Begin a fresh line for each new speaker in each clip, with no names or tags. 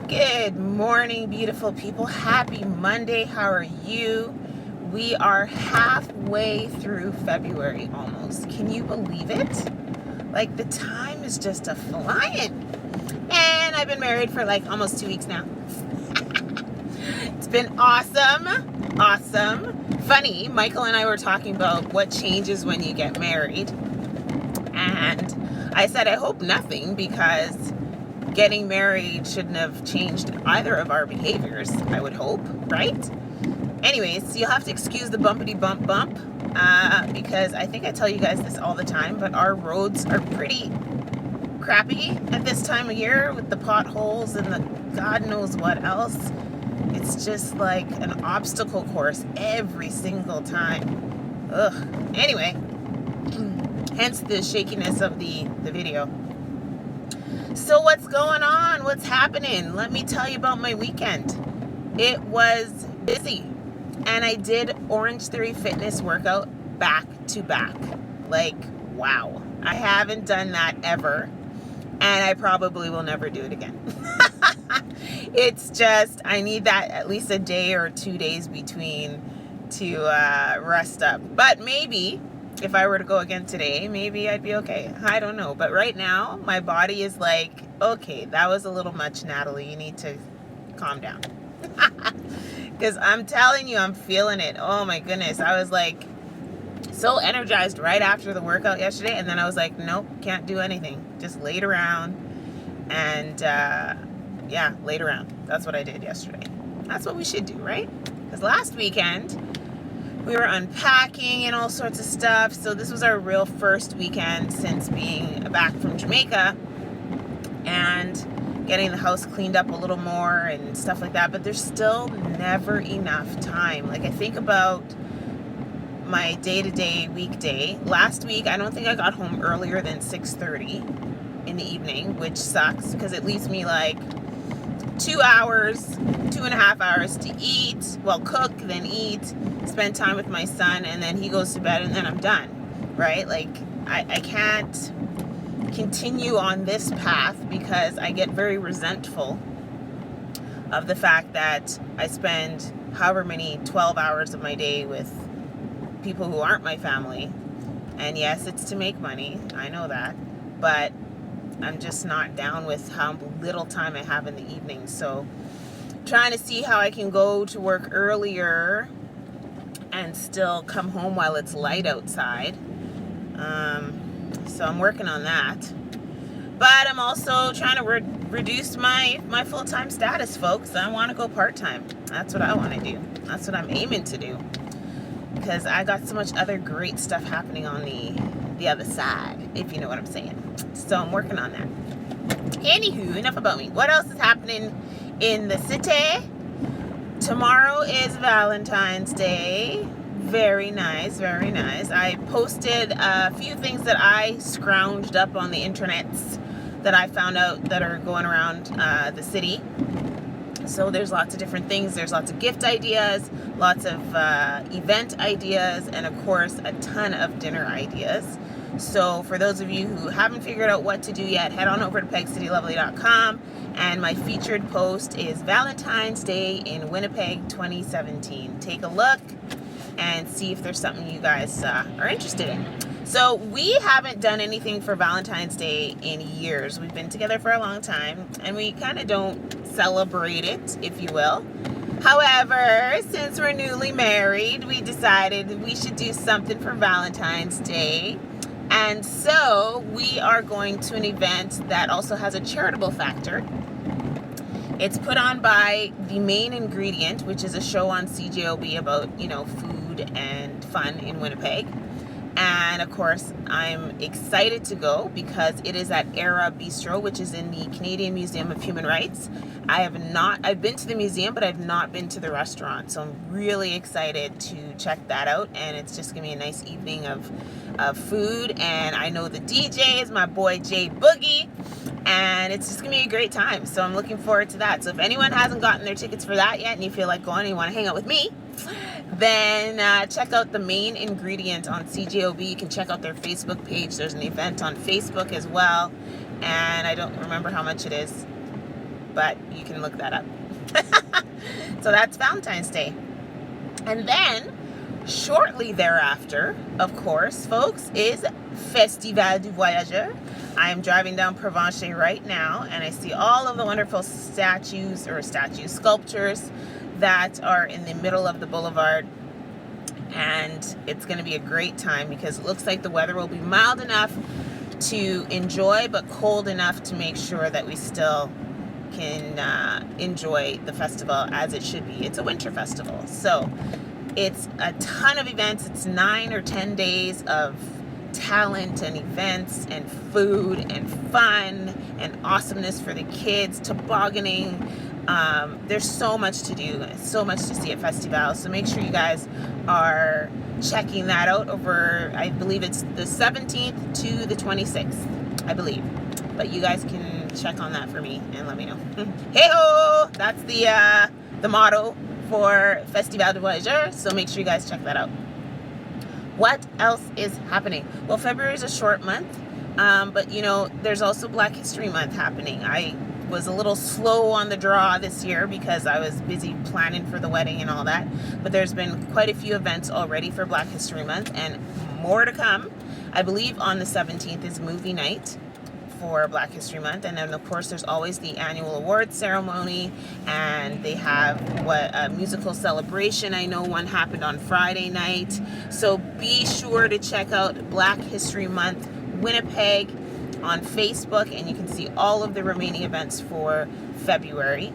Good morning, beautiful people. Happy Monday. How are you? We are halfway through February almost. Can you believe it? Like, the time is just a flying. And I've been married for like almost 2 weeks now. It's been awesome. Funny, Michael and I were talking about what changes when you get married. And I said, I hope nothing, because getting married shouldn't have changed either of our behaviors, I would hope, right? Anyways, you'll have to excuse the bumpity bump, because I think I tell you guys this all the time, but our roads are pretty crappy at this time of year with the potholes and the God knows what else. It's just like an obstacle course every single time. Ugh. Anyway, hence the shakiness of the video. So what's going on? What's happening? Let me tell you about my weekend. It was busy, and I did Orange Theory Fitness workout back to back. Like, wow. I haven't done that ever, and I probably will never do it again. It's just, I need that at least a day or 2 days between to rest up. But maybe if I were to go again today, maybe I'd be okay. I don't know. But right now, my body is like, okay, that was a little much, Natalie. You need to calm down. Because I'm telling you, I'm feeling it. Oh my goodness. I was like so energized right after the workout yesterday. And then I was like, nope, can't do anything. Just laid around. And yeah, laid around. That's what I did yesterday. That's what we should do, right? Because last weekend, we were unpacking and all sorts of stuff. So this was our real first weekend since being back from Jamaica and getting the house cleaned up a little more and stuff like that. But there's still never enough time. Like, I think about my day-to-day weekday. Last week, I don't think I got home earlier than 6:30 in the evening, which sucks because it leaves me like 2 hours, 2.5 hours to eat, well, cook, then eat, spend time with my son, and then he goes to bed, and then I'm done, right? Like, I can't continue on this path because I get very resentful of the fact that I spend however many 12 hours of my day with people who aren't my family. And yes, it's to make money, I know that, but I'm just not down with how little time I have in the evening. So trying to see how I can go to work earlier and still come home while it's light outside. So I'm working on that. But I'm also trying to reduce my full-time status, folks. I want to go part-time. That's what I want to do. That's what I'm aiming to do. Because I got so much other great stuff happening on the other side, if you know what I'm saying. So I'm working on that. Anywho, enough about me. What else is happening in the city? Tomorrow is Valentine's Day. Very nice, very nice. I posted a few things that I scrounged up on the internets that I found out that are going around the city. So there's lots of different things. There's lots of gift ideas, lots of event ideas, and of course a ton of dinner ideas. So for those of you who haven't figured out what to do yet, head on over to pegcitylovely.com, and my featured post is Valentine's Day in Winnipeg 2017. Take a look and see if there's something you guys are interested in. So we haven't done anything for Valentine's Day in years. We've been together for a long time, and we kind of don't celebrate it, if you will. However, since we're newly married, we decided we should do something for Valentine's Day. And so we are going to an event that also has a charitable factor. It's put on by The Main Ingredient, which is a show on CJOB about, food and fun in Winnipeg. And of course, I'm excited to go because it is at Era Bistro, which is in the Canadian Museum of Human Rights. I've been to the museum, but I've not been to the restaurant. So I'm really excited to check that out. And it's just gonna be a nice evening of food. And I know the DJ is my boy Jay Boogie. And it's just gonna be a great time. So I'm looking forward to that. So if anyone hasn't gotten their tickets for that yet and you feel like going and you wanna hang out with me, then check out The Main Ingredient on CJOB. You can check out their Facebook page. There's an event on Facebook as well. And I don't remember how much it is. but you can look that up. So that's Valentine's Day. And then shortly thereafter, of course, folks, is Festival du Voyageur. I am driving down Provencher right now, and I see all of the wonderful sculptures that are in the middle of the boulevard. And it's going to be a great time because it looks like the weather will be mild enough to enjoy, but cold enough to make sure that we still can enjoy the festival as it should be. It's a winter festival, so it's a ton of events. It's 9 or 10 days of talent and events and food and fun and awesomeness for the kids, tobogganing. There's so much to do, so much to see at Festival. So make sure you guys are checking that out over, I believe it's the 17th to the 26th, I believe. But you guys can check on that for me and let me know. Hey-ho! That's the motto for Festival du Voyageur. So make sure you guys check that out. What else is happening? Well, February is a short month, but you know, there's also Black History Month happening. I was a little slow on the draw this year because I was busy planning for the wedding and all that, but there's been quite a few events already for Black History Month and more to come. I believe on the 17th is movie night for Black History Month, and then of course there's always the annual awards ceremony, and they have a musical celebration. I know one happened on Friday night, so be sure to check out Black History Month Winnipeg on Facebook, and you can see all of the remaining events for February.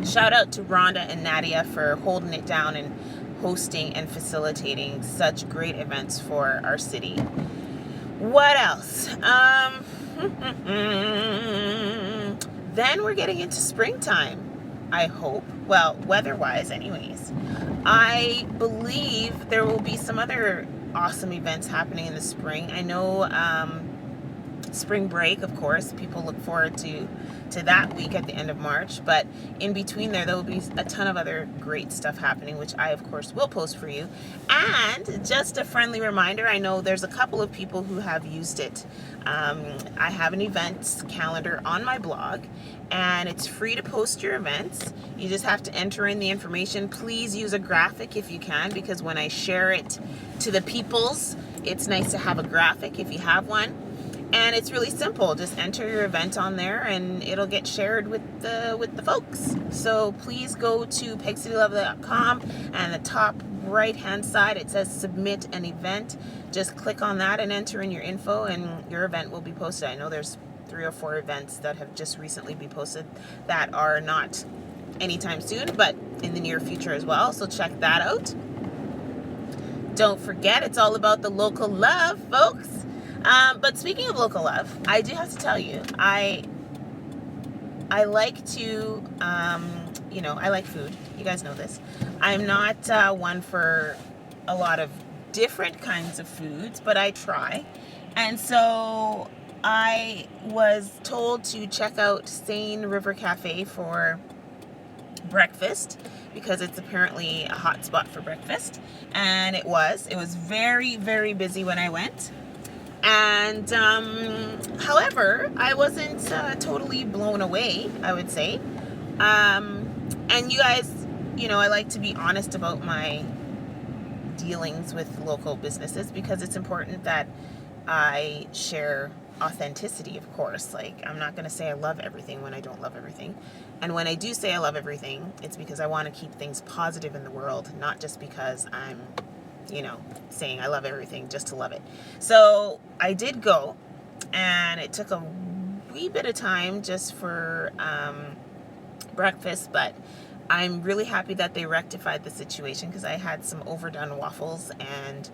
Shout out to Rhonda and Nadia for holding it down and hosting and facilitating such great events for our city. What else? Then we're getting into springtime, I hope. Well, weather-wise anyways. I believe there will be some other awesome events happening in the spring. I know spring break, of course, people look forward to that week at the end of March, but in between there will be a ton of other great stuff happening, which I of course will post for you. And just a friendly reminder, I know there's a couple of people who have used it. I have an events calendar on my blog, and it's free to post your events. You just have to enter in the information. Please use a graphic if you can, because when I share it to the peoples, it's nice to have a graphic if you have one. And it's really simple. Just enter your event on there and it'll get shared with the folks. So please go to pegcitylove.com, and the top right hand side it says submit an event. Just click on that and enter in your info, and your event will be posted. I know there's 3 or 4 events that have just recently been posted that are not anytime soon, but in the near future as well. So check that out. Don't forget, it's all about the local love, folks. But speaking of local love, I do have to tell you, I like to, I like food. You guys know this. I'm not one for a lot of different kinds of foods, but I try. And so I was told to check out Seine River Cafe for breakfast, because it's apparently a hot spot for breakfast. And it was very, very busy when I went. And however, I wasn't totally blown away, I would say. And you guys, I like to be honest about my dealings with local businesses, because it's important that I share authenticity, of course. Like, I'm not going to say I love everything when I don't love everything. And when I do say I love everything, it's because I want to keep things positive in the world, not just because I'm saying I love everything just to love it. So I did go, and it took a wee bit of time just for breakfast, but I'm really happy that they rectified the situation, because I had some overdone waffles, and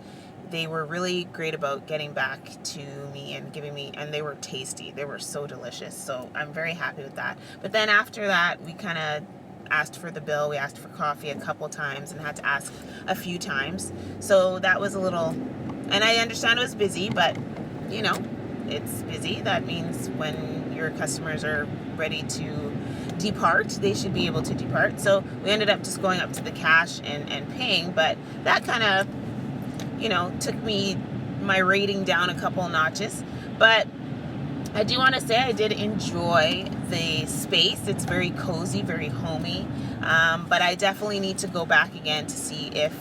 they were really great about getting back to me and giving me, and they were tasty. They were so delicious. So I'm very happy with that. But then after that, we kind of asked for the bill. We asked for coffee a couple times and had to ask a few times. So that was a little, and I understand it was busy, but it's busy. That means when your customers are ready to depart, they should be able to depart. So we ended up just going up to the cash and paying, but that kind of, took my rating down a couple notches. But I do want to say I did enjoy the space. It's very cozy, very homey, but I definitely need to go back again to see if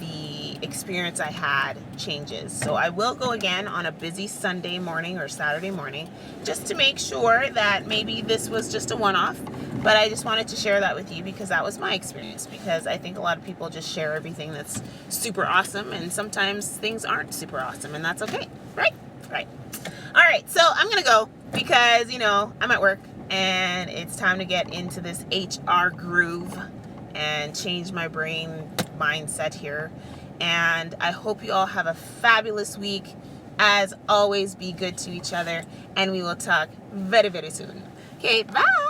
the experience I had changes. So I will go again on a busy Sunday morning or Saturday morning just to make sure that maybe this was just a one-off. But I just wanted to share that with you because that was my experience, because I think a lot of people just share everything that's super awesome, and sometimes things aren't super awesome, and that's okay, right? Right. All right, so I'm gonna go because, you know, I'm at work and it's time to get into this HR groove and change my brain mindset here. And I hope you all have a fabulous week. As always, be good to each other, and we will talk very, very soon. Okay, bye.